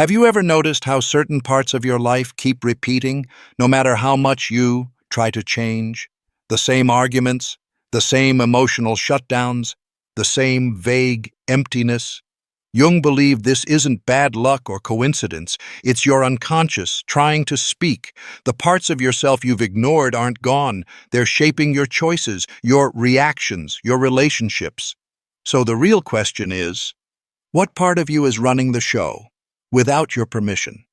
Have you ever noticed how certain parts of your life keep repeating, no matter how much you try to change? The same arguments, the same emotional shutdowns, the same vague emptiness? Jung believed this isn't bad luck or coincidence, it's your unconscious trying to speak. The parts of yourself you've ignored aren't gone, they're shaping your choices, your reactions, your relationships. So the real question is, what part of you is running the show, without your permission?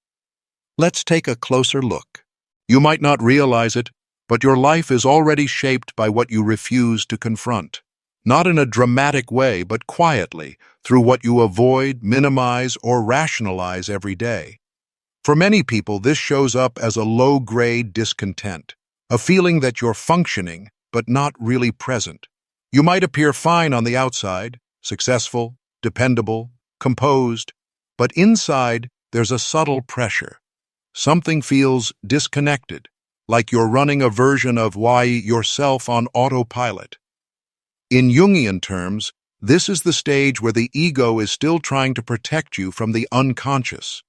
Let's take a closer look. You might not realize it, but your life is already shaped by what you refuse to confront. Not in a dramatic way, but quietly, through what you avoid, minimize, or rationalize every day. For many people, this shows up as a low-grade discontent, a feeling that you're functioning, but not really present. You might appear fine on the outside, successful, dependable, composed, but inside there's a subtle pressure. Something feels disconnected, like you're running a version of yourself on autopilot. In Jungian terms, this is the stage where the ego is still trying to protect you from the unconscious.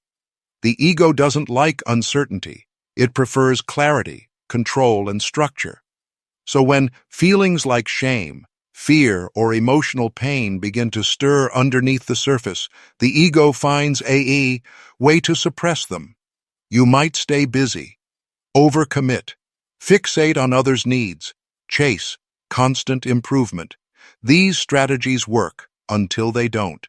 The ego doesn't like uncertainty. It prefers clarity, control, and structure. So when feelings like shame, fear, or emotional pain begin to stir underneath the surface, the ego finds a way to suppress them. You might stay busy, overcommit, fixate on others' needs, chase constant improvement. These strategies work until they don't.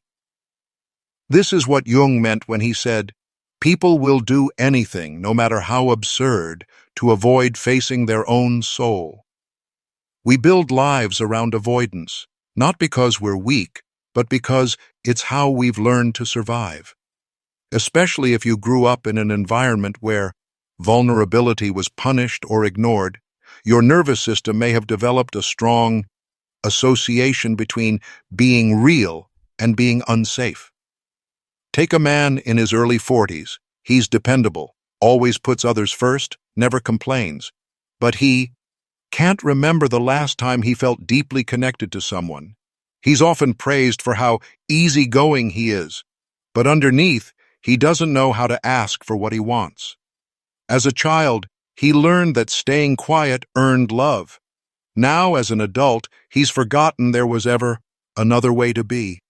This is what Jung meant when he said, "People will do anything, no matter how absurd, to avoid facing their own soul." We build lives around avoidance, not because we're weak, but because it's how we've learned to survive. Especially if you grew up in an environment where vulnerability was punished or ignored, your nervous system may have developed a strong association between being real and being unsafe. Take a man in his early 40s. He's dependable, always puts others first, never complains. But he can't remember the last time he felt deeply connected to someone. He's often praised for how easygoing he is, but underneath, he doesn't know how to ask for what he wants. As a child, he learned that staying quiet earned love. Now, as an adult, he's forgotten there was ever another way to be.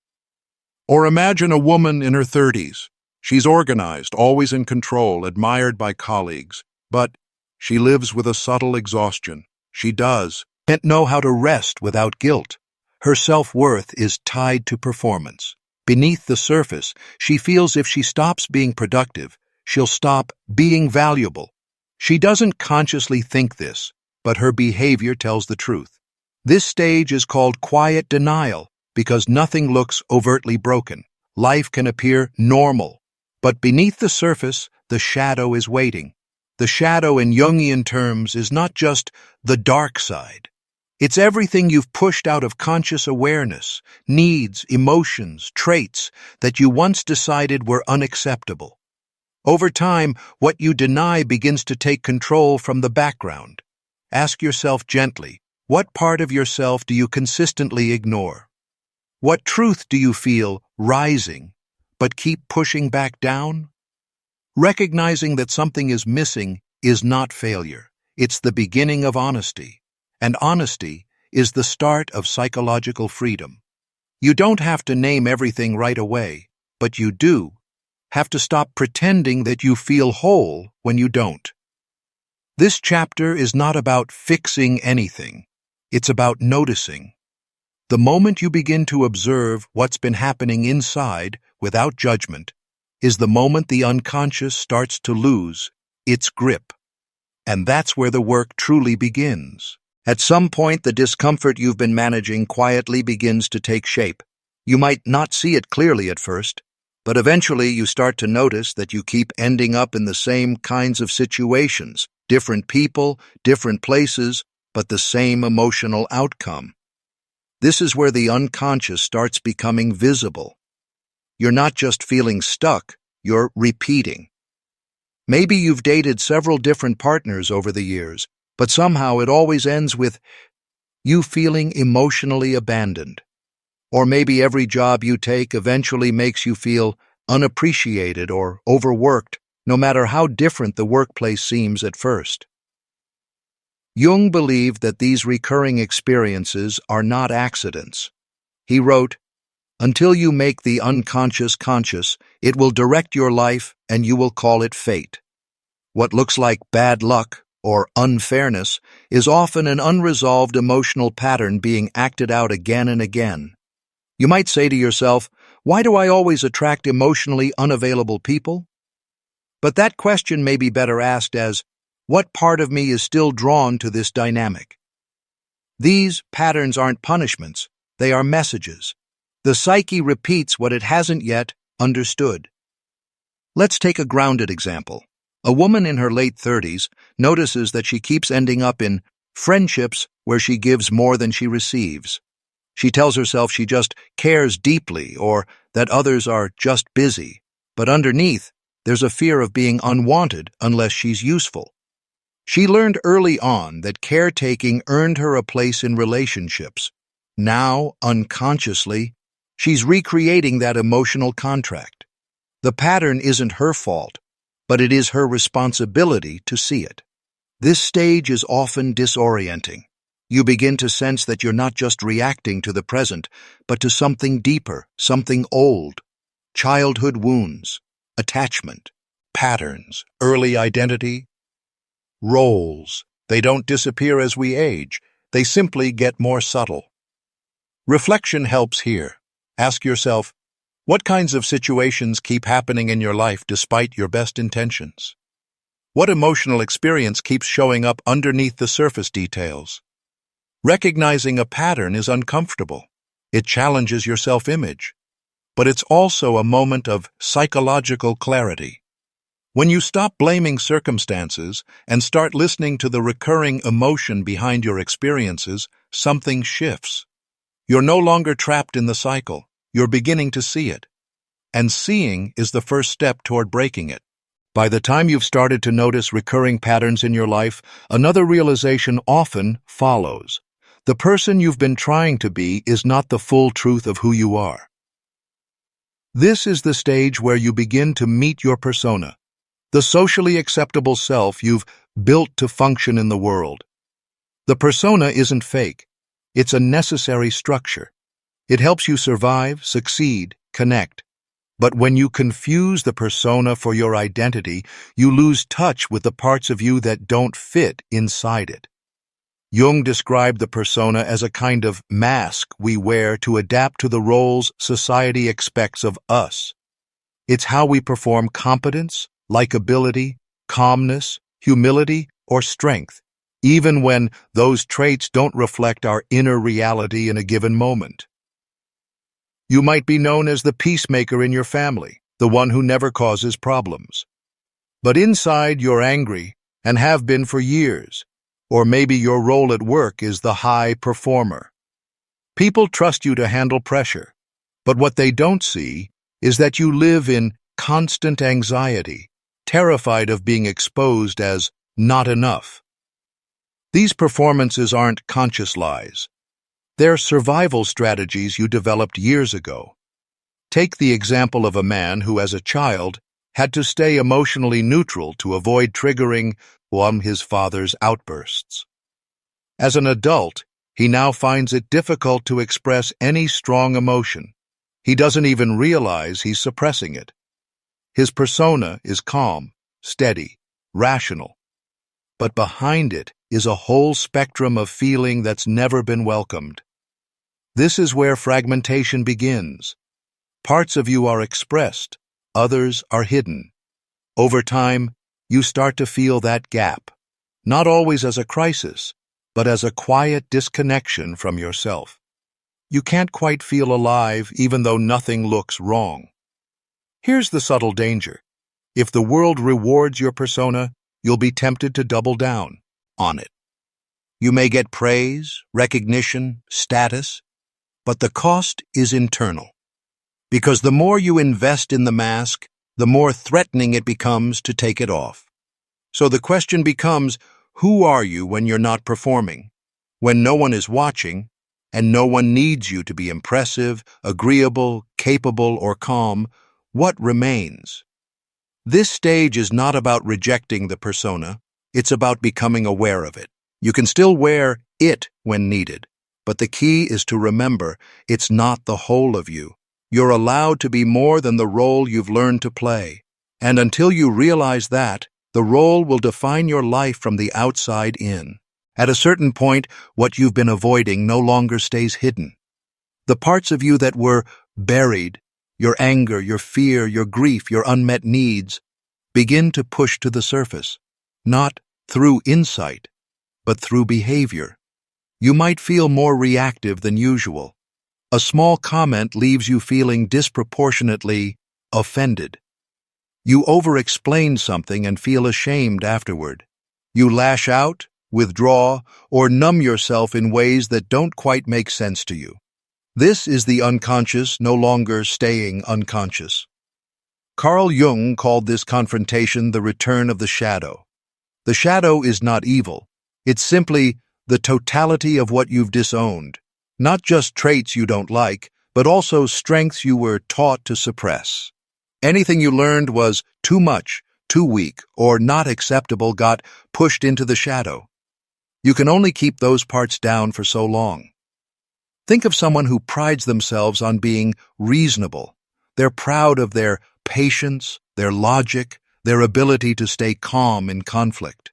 Or imagine a woman in her 30s. She's organized, always in control, admired by colleagues. But she lives with a subtle exhaustion. She can't know how to rest without guilt. Her self-worth is tied to performance. Beneath the surface, she feels if she stops being productive, she'll stop being valuable. She doesn't consciously think this, but her behavior tells the truth. This stage is called quiet denial because nothing looks overtly broken. Life can appear normal, but beneath the surface, the shadow is waiting. The shadow in Jungian terms is not just the dark side. It's everything you've pushed out of conscious awareness, needs, emotions, traits that you once decided were unacceptable. Over time, what you deny begins to take control from the background. Ask yourself gently, what part of yourself do you consistently ignore? What truth do you feel rising, but keep pushing back down? Recognizing that something is missing is not failure. It's the beginning of honesty. And honesty is the start of psychological freedom. You don't have to name everything right away, but you do have to stop pretending that you feel whole when you don't. This chapter is not about fixing anything. It's about noticing. The moment you begin to observe what's been happening inside without judgment is the moment the unconscious starts to lose its grip. And that's where the work truly begins. At some point, the discomfort you've been managing quietly begins to take shape. You might not see it clearly at first, but eventually you start to notice that you keep ending up in the same kinds of situations, different people, different places, but the same emotional outcome. This is where the unconscious starts becoming visible. You're not just feeling stuck, you're repeating. Maybe you've dated several different partners over the years, but somehow it always ends with you feeling emotionally abandoned. Or maybe every job you take eventually makes you feel unappreciated, or overworked, no matter how different the workplace seems at first. Jung believed that these recurring experiences are not accidents. He wrote, "Until you make the unconscious conscious, it will direct your life and you will call it fate. What looks like bad luck or unfairness is often an unresolved emotional pattern being acted out again and again." You might say to yourself, "Why do I always attract emotionally unavailable people?" But that question may be better asked as, what part of me is still drawn to this dynamic? These patterns aren't punishments, they are messages. The psyche repeats what it hasn't yet understood. Let's take a grounded example. A woman in her late 30s notices that she keeps ending up in friendships where she gives more than she receives. She tells herself she just cares deeply or that others are just busy, but underneath, there's a fear of being unwanted unless she's useful. She learned early on that caretaking earned her a place in relationships. Now, unconsciously, she's recreating that emotional contract. The pattern isn't her fault, but it is her responsibility to see it. This stage is often disorienting. You begin to sense that you're not just reacting to the present, but to something deeper, something old. Childhood wounds, attachment, patterns, early identity, roles. They don't disappear as we age. They simply get more subtle. Reflection helps here. Ask yourself, what kinds of situations keep happening in your life despite your best intentions? What emotional experience keeps showing up underneath the surface details? Recognizing a pattern is uncomfortable. It challenges your self-image. But it's also a moment of psychological clarity. When you stop blaming circumstances and start listening to the recurring emotion behind your experiences, something shifts. You're no longer trapped in the cycle. You're beginning to see it. And seeing is the first step toward breaking it. By the time you've started to notice recurring patterns in your life, another realization often follows. The person you've been trying to be is not the full truth of who you are. This is the stage where you begin to meet your persona, the socially acceptable self you've built to function in the world. The persona isn't fake. It's a necessary structure. It helps you survive, succeed, connect. But when you confuse the persona for your identity, you lose touch with the parts of you that don't fit inside it. Jung described the persona as a kind of mask we wear to adapt to the roles society expects of us. It's how we perform competence, likability, calmness, humility, or strength, even when those traits don't reflect our inner reality in a given moment. You might be known as the peacemaker in your family, the one who never causes problems. But inside you're angry, and have been for years. Or maybe your role at work is the high performer. People trust you to handle pressure, but what they don't see is that you live in constant anxiety, terrified of being exposed as not enough. These performances aren't conscious lies. They're survival strategies you developed years ago. Take the example of a man who, as a child, had to stay emotionally neutral to avoid triggering his father's outbursts. As an adult, he now finds it difficult to express any strong emotion. He doesn't even realize he's suppressing it. His persona is calm, steady, rational. But behind it is a whole spectrum of feeling that's never been welcomed. This is where fragmentation begins. Parts of you are expressed, others are hidden. Over time, you start to feel that gap, not always as a crisis, but as a quiet disconnection from yourself. You can't quite feel alive even though nothing looks wrong. Here's the subtle danger. If the world rewards your persona, you'll be tempted to double down on it. You may get praise, recognition, status, but the cost is internal. Because the more you invest in the mask, the more threatening it becomes to take it off. So the question becomes, who are you when you're not performing? When no one is watching, and no one needs you to be impressive, agreeable, capable, or calm, What remains? This stage is not about rejecting the persona, it's about becoming aware of it. You can still wear it when needed, but the key is to remember it's not the whole of you. You're allowed to be more than the role you've learned to play. And until you realize that, the role will define your life from the outside in. At a certain point, what you've been avoiding no longer stays hidden. The parts of you that were buried, your anger, your fear, your grief, your unmet needs, begin to push to the surface, not through insight, but through behavior. You might feel more reactive than usual. A small comment leaves you feeling disproportionately offended. You over-explain something and feel ashamed afterward. You lash out, withdraw, or numb yourself in ways that don't quite make sense to you. This is the unconscious no longer staying unconscious. Carl Jung called this confrontation the return of the shadow. The shadow is not evil. It's simply the totality of what you've disowned. Not just traits you don't like, but also strengths you were taught to suppress. Anything you learned was too much, too weak, or not acceptable got pushed into the shadow. You can only keep those parts down for so long. Think of someone who prides themselves on being reasonable. They're proud of their patience, their logic, their ability to stay calm in conflict.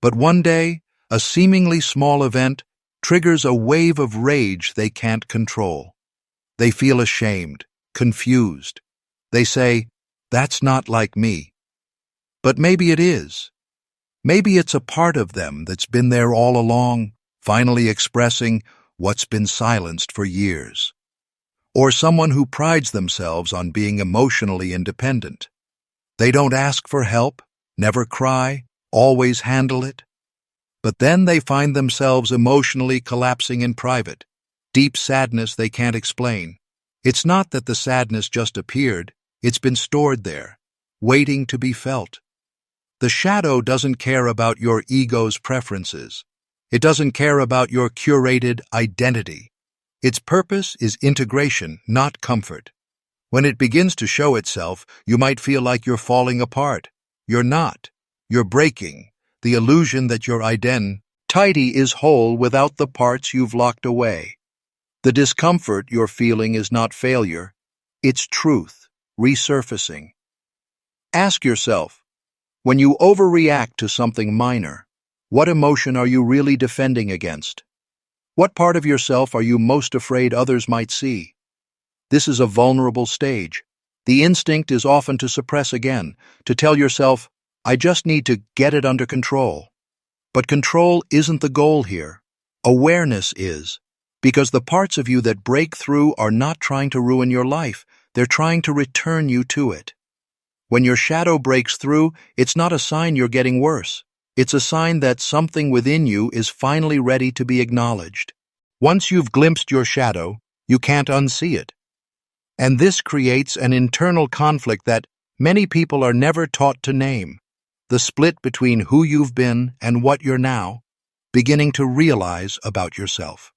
But one day, a seemingly small event triggers a wave of rage they can't control. They feel ashamed, confused. They say, "That's not like me." But maybe it is. Maybe it's a part of them that's been there all along, finally expressing what's been silenced for years. Or someone who prides themselves on being emotionally independent. They don't ask for help, never cry, always handle it. But then they find themselves emotionally collapsing in private, deep sadness they can't explain. It's not that the sadness just appeared, it's been stored there, waiting to be felt. The shadow doesn't care about your ego's preferences. It doesn't care about your curated identity. Its purpose is integration, not comfort. When it begins to show itself, you might feel like you're falling apart. You're not. You're breaking. The illusion that your identity is whole without the parts you've locked away. The discomfort you're feeling is not failure. It's truth, resurfacing. Ask yourself, when you overreact to something minor, what emotion are you really defending against? What part of yourself are you most afraid others might see? This is a vulnerable stage. The instinct is often to suppress again, to tell yourself, "I just need to get it under control." But control isn't the goal here. Awareness is, because the parts of you that break through are not trying to ruin your life, they're trying to return you to it. When your shadow breaks through, it's not a sign you're getting worse. It's a sign that something within you is finally ready to be acknowledged. Once you've glimpsed your shadow, you can't unsee it. And this creates an internal conflict that many people are never taught to name. The split between who you've been and what you're now, beginning to realize about yourself.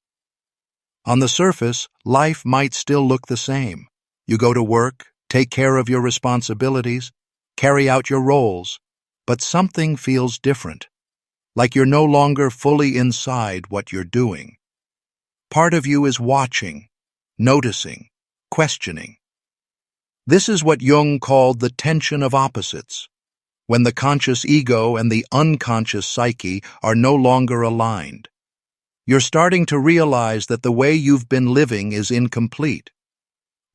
On the surface, life might still look the same. You go to work, take care of your responsibilities, carry out your roles, but something feels different, like you're no longer fully inside what you're doing. Part of you is watching, noticing, questioning. This is what Jung called the tension of opposites, when the conscious ego and the unconscious psyche are no longer aligned. You're starting to realize that the way you've been living is incomplete,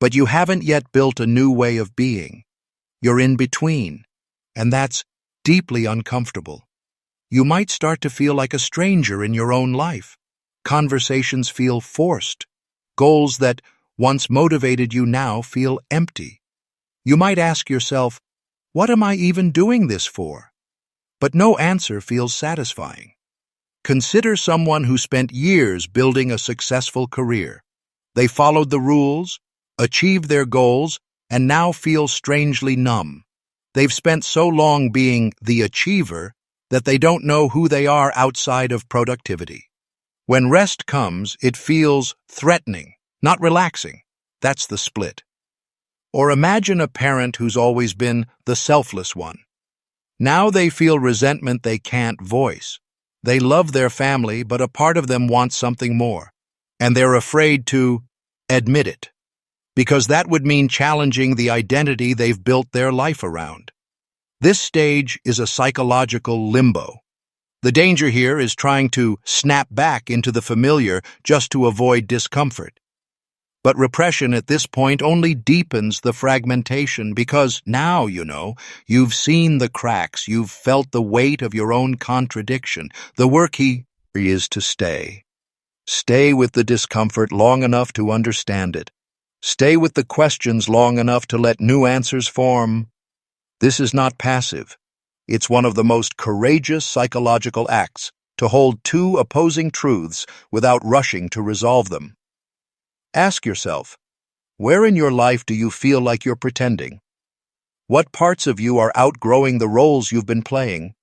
but you haven't yet built a new way of being. You're in between, and that's deeply uncomfortable. You might start to feel like a stranger in your own life. Conversations feel forced. Goals that once motivated you now feel empty. You might ask yourself, "What am I even doing this for?" But no answer feels satisfying. Consider someone who spent years building a successful career. They followed the rules, achieved their goals, and now feel strangely numb. They've spent so long being the achiever that they don't know who they are outside of productivity. When rest comes, it feels threatening, not relaxing. That's the split. Or imagine a parent who's always been the selfless one. Now they feel resentment they can't voice. They love their family, but a part of them wants something more, and they're afraid to admit it, because that would mean challenging the identity they've built their life around. This stage is a psychological limbo. The danger here is trying to snap back into the familiar just to avoid discomfort. But repression at this point only deepens the fragmentation because now, you've seen the cracks, you've felt the weight of your own contradiction. The work here is to stay. Stay with the discomfort long enough to understand it. Stay with the questions long enough to let new answers form. This is not passive. It's one of the most courageous psychological acts, to hold two opposing truths without rushing to resolve them. Ask yourself, where in your life do you feel like you're pretending? What parts of you are outgrowing the roles you've been playing?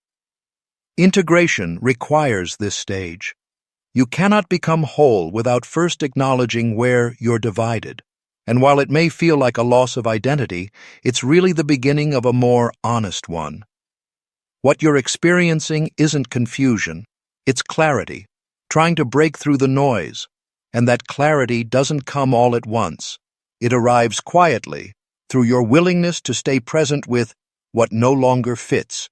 Integration requires this stage. You cannot become whole without first acknowledging where you're divided. And while it may feel like a loss of identity, it's really the beginning of a more honest one. What you're experiencing isn't confusion, it's clarity, trying to break through the noise. And that clarity doesn't come all at once. It arrives quietly, through your willingness to stay present with what no longer fits.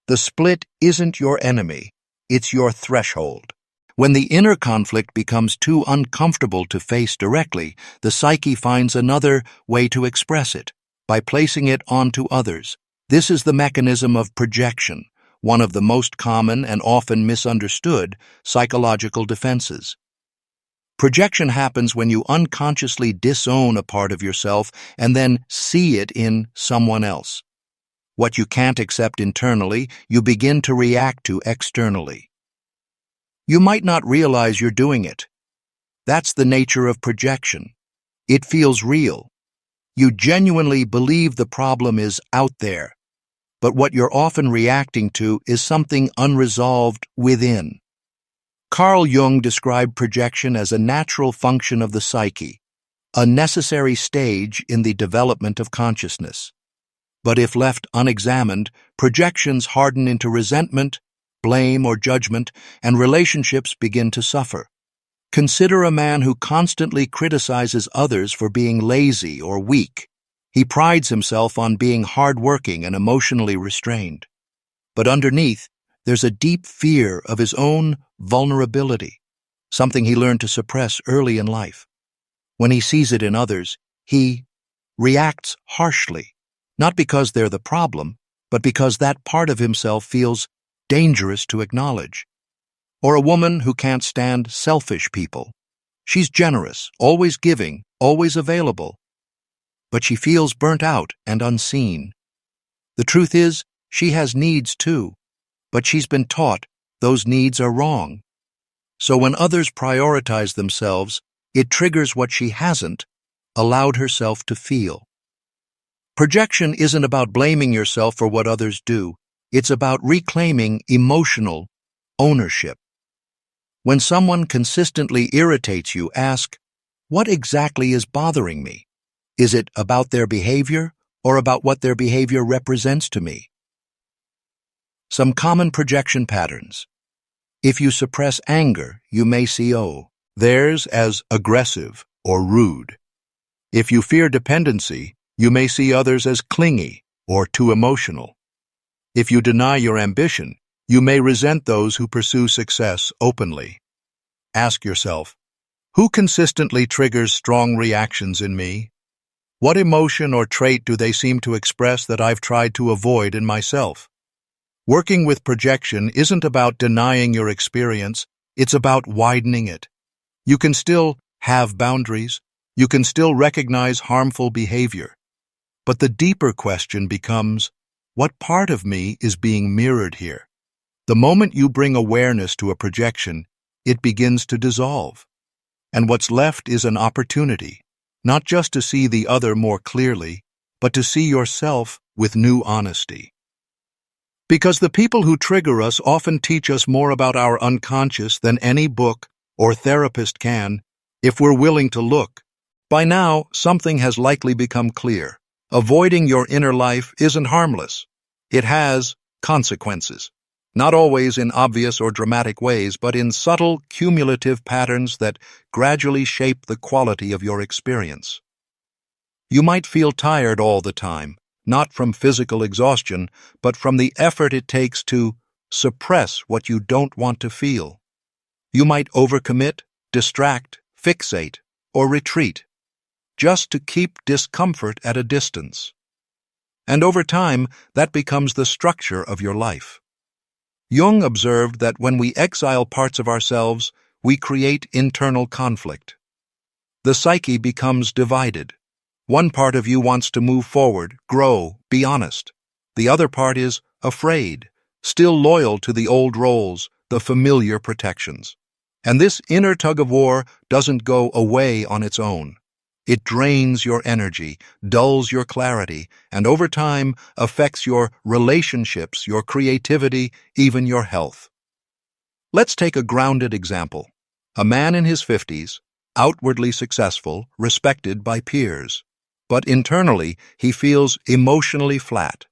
The split isn't your enemy, it's your threshold. When the inner conflict becomes too uncomfortable to face directly, the psyche finds another way to express it, by placing it onto others. This is the mechanism of projection, one of the most common and often misunderstood psychological defenses. Projection happens when you unconsciously disown a part of yourself and then see it in someone else. What you can't accept internally, you begin to react to externally. You might not realize you're doing it. That's the nature of projection. It feels real. You genuinely believe the problem is out there, but what you're often reacting to is something unresolved within. Carl Jung described projection as a natural function of the psyche, a necessary stage in the development of consciousness. But if left unexamined, projections harden into resentment, blame, or judgment, and relationships begin to suffer. Consider a man who constantly criticizes others for being lazy or weak. He prides himself on being hardworking and emotionally restrained. But underneath, there's a deep fear of his own vulnerability, something he learned to suppress early in life. When he sees it in others, he reacts harshly, not because they're the problem, but because that part of himself feels dangerous to acknowledge. Or a woman who can't stand selfish people. She's generous, always giving, always available, but she feels burnt out and unseen. The truth is, she has needs too, but she's been taught those needs are wrong. So when others prioritize themselves, it triggers what she hasn't allowed herself to feel. Projection isn't about blaming yourself for what others do. It's about reclaiming emotional ownership. When someone consistently irritates you, ask, what exactly is bothering me? Is it about their behavior or about what their behavior represents to me? Some common projection patterns. If you suppress anger, you may see theirs as aggressive or rude. If you fear dependency, you may see others as clingy or too emotional. If you deny your ambition, you may resent those who pursue success openly. Ask yourself, who consistently triggers strong reactions in me? What emotion or trait do they seem to express that I've tried to avoid in myself? Working with projection isn't about denying your experience, it's about widening it. You can still have boundaries, you can still recognize harmful behavior. But the deeper question becomes, what part of me is being mirrored here? The moment you bring awareness to a projection, it begins to dissolve. And what's left is an opportunity, not just to see the other more clearly, but to see yourself with new honesty. Because the people who trigger us often teach us more about our unconscious than any book or therapist can, if we're willing to look. By now, something has likely become clear. Avoiding your inner life isn't harmless. It has consequences. Not always in obvious or dramatic ways, but in subtle, cumulative patterns that gradually shape the quality of your experience. You might feel tired all the time, not from physical exhaustion, but from the effort it takes to suppress what you don't want to feel. You might overcommit, distract, fixate, or retreat, just to keep discomfort at a distance. And over time, that becomes the structure of your life. Jung observed that when we exile parts of ourselves, we create internal conflict. The psyche becomes divided. One part of you wants to move forward, grow, be honest. The other part is afraid, still loyal to the old roles, the familiar protections. And this inner tug-of-war doesn't go away on its own. It drains your energy, dulls your clarity, and over time affects your relationships, your creativity, even your health. Let's take a grounded example. A man in his 50s, outwardly successful, respected by peers. But internally, he feels emotionally flat.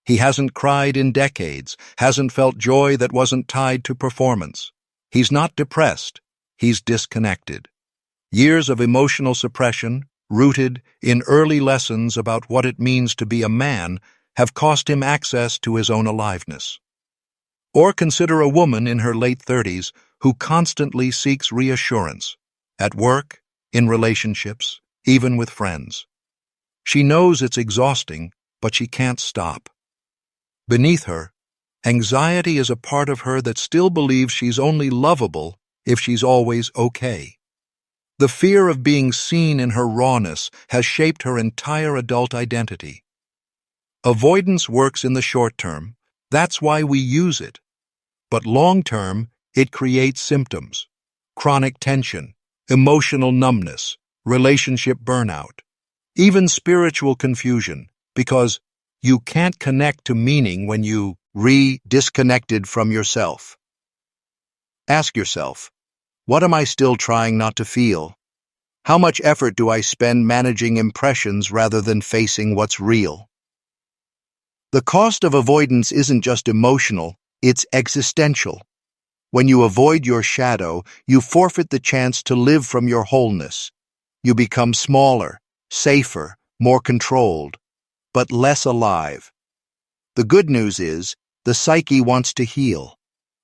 He hasn't cried in decades, hasn't felt joy that wasn't tied to performance. He's not depressed, he's disconnected. Years of emotional suppression, rooted in early lessons about what it means to be a man, have cost him access to his own aliveness. Or consider a woman in her late 30s who constantly seeks reassurance, at work, in relationships, even with friends. She knows it's exhausting, but she can't stop. Beneath her, anxiety is a part of her that still believes she's only lovable if she's always okay. The fear of being seen in her rawness has shaped her entire adult identity. Avoidance works in the short term. That's why we use it. But long term, it creates symptoms: chronic tension, emotional numbness, relationship burnout, even spiritual confusion, because you can't connect to meaning when you disconnected from yourself. Ask yourself, what am I still trying not to feel? How much effort do I spend managing impressions rather than facing what's real? The cost of avoidance isn't just emotional, it's existential. When you avoid your shadow, you forfeit the chance to live from your wholeness. You become smaller, safer, more controlled, but less alive. The good news is, the psyche wants to heal.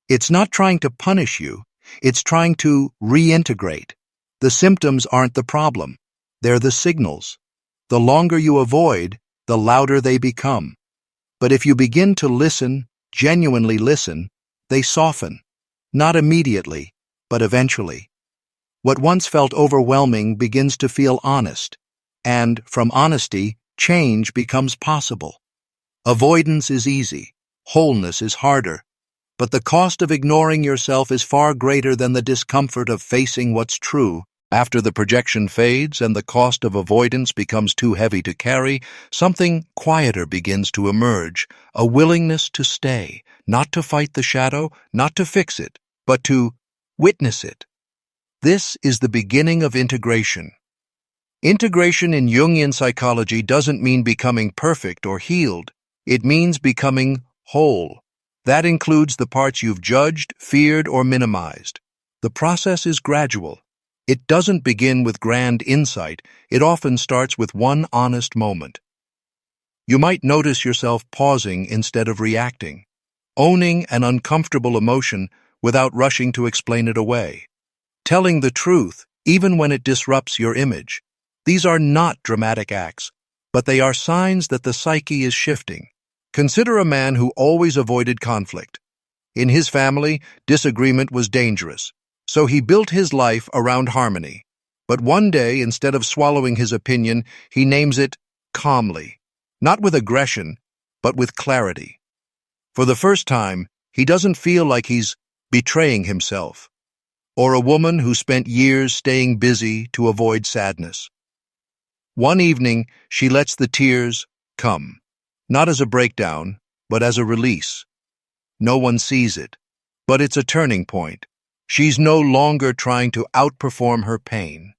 It's not trying to punish you, it's trying to reintegrate. The symptoms aren't the problem, they're the signals. The longer you avoid, the louder they become. But if you begin to listen, genuinely listen, they soften. Not immediately, but eventually. What once felt overwhelming begins to feel honest, and from honesty, change becomes possible. Avoidance is easy, wholeness is harder, but the cost of ignoring yourself is far greater than the discomfort of facing what's true. After the projection fades and the cost of avoidance becomes too heavy to carry, something quieter begins to emerge, a willingness to stay, not to fight the shadow, not to fix it, but to witness it. This is the beginning of integration. Integration in Jungian psychology doesn't mean becoming perfect or healed. It means becoming whole. That includes the parts you've judged, feared, or minimized. The process is gradual. It doesn't begin with grand insight. It often starts with one honest moment. You might notice yourself pausing instead of reacting, owning an uncomfortable emotion without rushing to explain it away, telling the truth even when it disrupts your image. These are not dramatic acts, but they are signs that the psyche is shifting. Consider a man who always avoided conflict. In his family, disagreement was dangerous, so he built his life around harmony. But one day, instead of swallowing his opinion, he names it calmly, not with aggression, but with clarity. For the first time, he doesn't feel like he's betraying himself. Or a woman who spent years staying busy to avoid sadness. One evening, she lets the tears come, not as a breakdown, but as a release. No one sees it, but it's a turning point. She's no longer trying to outperform her pain.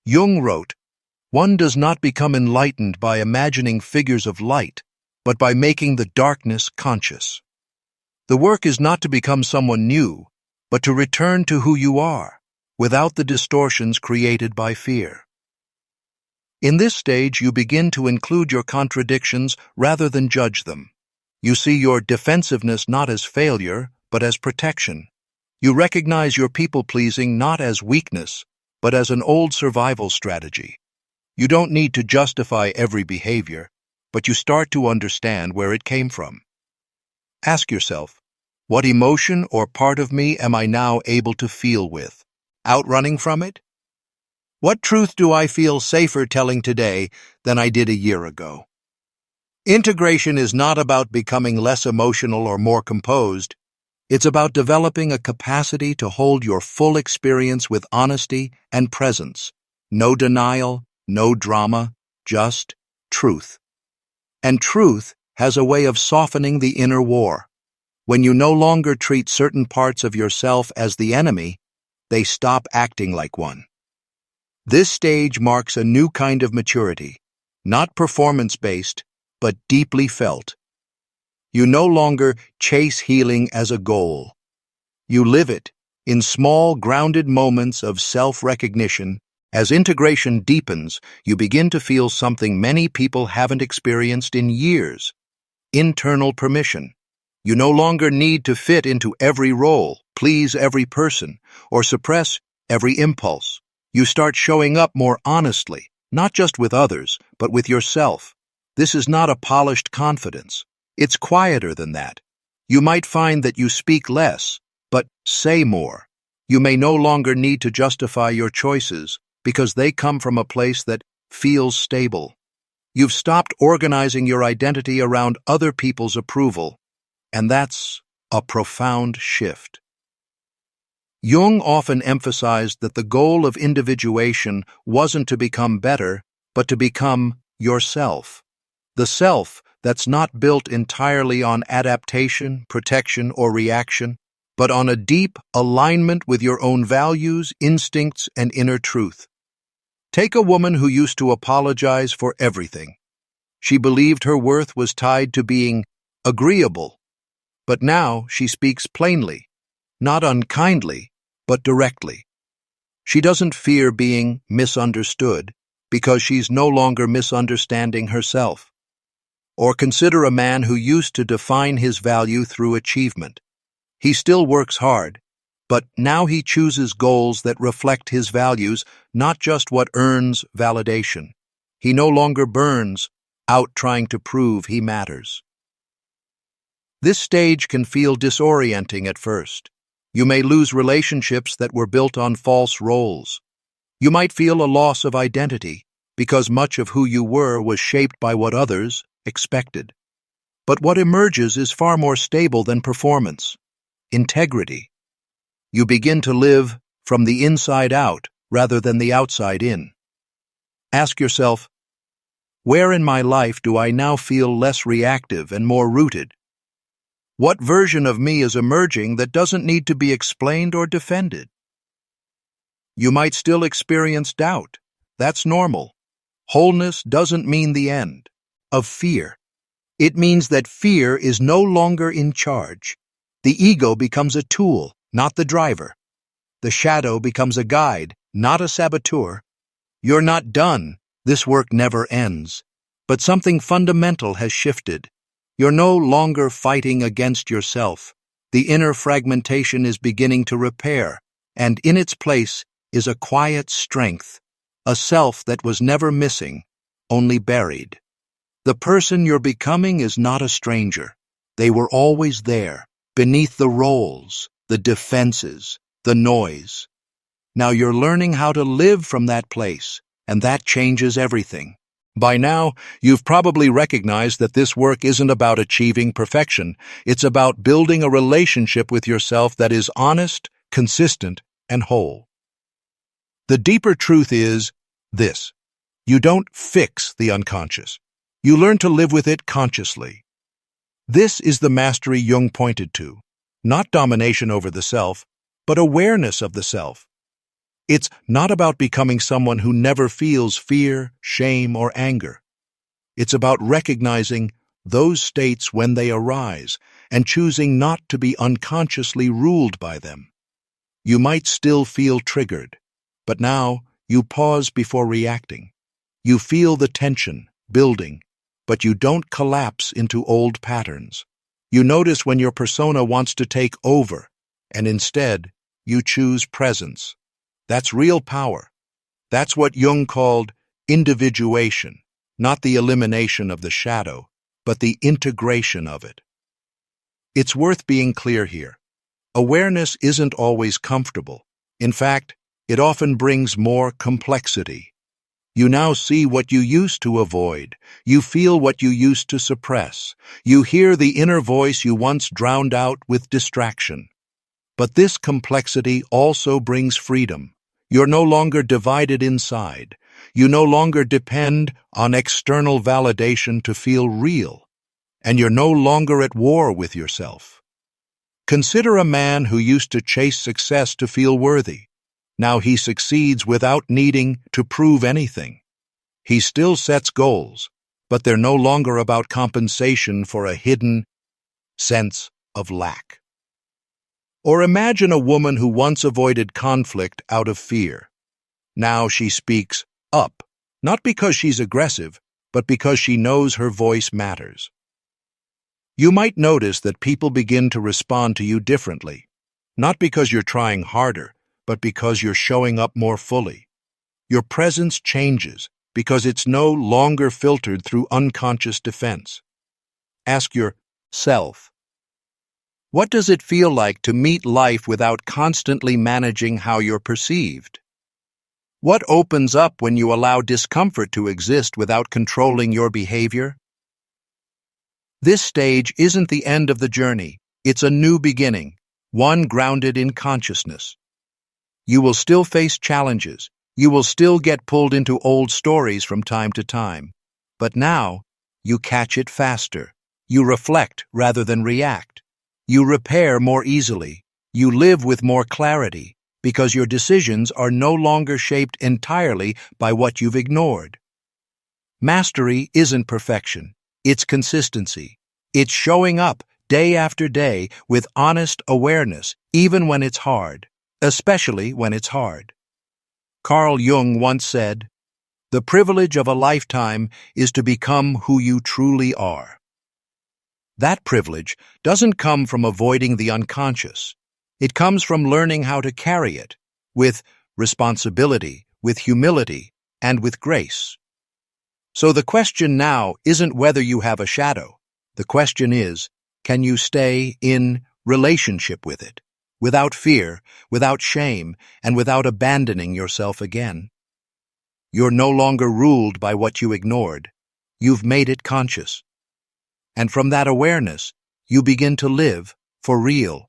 Jung wrote, One does not become enlightened by imagining figures of light, but by making the darkness conscious. The work is not to become someone new, but to return to who you are, without the distortions created by fear. In this stage, you begin to include your contradictions rather than judge them. You see your defensiveness not as failure, but as protection. You recognize your people-pleasing not as weakness, but as an old survival strategy. You don't need to justify every behavior, but you start to understand where it came from. Ask yourself, what emotion or part of me am I now able to feel with? Outrunning from it? What truth do I feel safer telling today than I did a year ago? Integration is not about becoming less emotional or more composed. It's about developing a capacity to hold your full experience with honesty and presence. No denial, no drama, just truth. And truth has a way of softening the inner war. When you no longer treat certain parts of yourself as the enemy, they stop acting like one. This stage marks a new kind of maturity, not performance-based, but deeply felt. You no longer chase healing as a goal. You live it in small, grounded moments of self-recognition. As integration deepens, you begin to feel something many people haven't experienced in years: internal permission. You no longer need to fit into every role, please every person, or suppress every impulse. You start showing up more honestly, not just with others, but with yourself. This is not a polished confidence. It's quieter than that. You might find that you speak less, but say more. You may no longer need to justify your choices because they come from a place that feels stable. You've stopped organizing your identity around other people's approval, and that's a profound shift. Jung often emphasized that the goal of individuation wasn't to become better, but to become yourself. The self that's not built entirely on adaptation, protection, or reaction, but on a deep alignment with your own values, instincts, and inner truth. Take a woman who used to apologize for everything. She believed her worth was tied to being agreeable, but now she speaks plainly, not unkindly, but directly. She doesn't fear being misunderstood because she's no longer misunderstanding herself. Or consider a man who used to define his value through achievement. He still works hard, but now he chooses goals that reflect his values, not just what earns validation. He no longer burns out trying to prove he matters. This stage can feel disorienting at first. You may lose relationships that were built on false roles. You might feel a loss of identity because much of who you were was shaped by what others expected. But what emerges is far more stable than performance: integrity. You begin to live from the inside out rather than the outside in. Ask yourself, where in my life do I now feel less reactive and more rooted? What version of me is emerging that doesn't need to be explained or defended? You might still experience doubt. That's normal. Wholeness doesn't mean the end of fear. It means that fear is no longer in charge. The ego becomes a tool, not the driver. The shadow becomes a guide, not a saboteur. You're not done. This work never ends. But something fundamental has shifted. You're no longer fighting against yourself. The inner fragmentation is beginning to repair, and in its place is a quiet strength, a self that was never missing, only buried. The person you're becoming is not a stranger. They were always there, beneath the roles, the defenses, the noise. Now you're learning how to live from that place, and that changes everything. By now, you've probably recognized that this work isn't about achieving perfection. It's about building a relationship with yourself that is honest, consistent, and whole. The deeper truth is this: you don't fix the unconscious. You learn to live with it consciously. This is the mastery Jung pointed to, not domination over the self, but awareness of the self. It's not about becoming someone who never feels fear, shame, or anger. It's about recognizing those states when they arise and choosing not to be unconsciously ruled by them. You might still feel triggered, but now you pause before reacting. You feel the tension building, but you don't collapse into old patterns. You notice when your persona wants to take over, and instead, you choose presence. That's real power. That's what Jung called individuation, not the elimination of the shadow, but the integration of it. It's worth being clear here. Awareness isn't always comfortable. In fact, it often brings more complexity. You now see what you used to avoid. You feel what you used to suppress. You hear the inner voice you once drowned out with distraction. But this complexity also brings freedom. You're no longer divided inside. You no longer depend on external validation to feel real. And you're no longer at war with yourself. Consider a man who used to chase success to feel worthy. Now he succeeds without needing to prove anything. He still sets goals, but they're no longer about compensation for a hidden sense of lack. Or imagine a woman who once avoided conflict out of fear. Now she speaks up, not because she's aggressive, but because she knows her voice matters. You might notice that people begin to respond to you differently, not because you're trying harder, but because you're showing up more fully. Your presence changes because it's no longer filtered through unconscious defense. Ask yourself, what does it feel like to meet life without constantly managing how you're perceived? What opens up when you allow discomfort to exist without controlling your behavior? This stage isn't the end of the journey. It's a new beginning, one grounded in consciousness. You will still face challenges. You will still get pulled into old stories from time to time. But now, you catch it faster. You reflect rather than react. You repair more easily. You live with more clarity because your decisions are no longer shaped entirely by what you've ignored. Mastery isn't perfection. It's consistency. It's showing up day after day with honest awareness, even when it's hard. Especially when it's hard. Carl Jung once said, "The privilege of a lifetime is to become who you truly are." That privilege doesn't come from avoiding the unconscious. It comes from learning how to carry it with responsibility, with humility, and with grace. So the question now isn't whether you have a shadow. The question is, can you stay in relationship with it? Without fear, without shame, and without abandoning yourself again. You're no longer ruled by what you ignored. You've made it conscious. And from that awareness, you begin to live for real,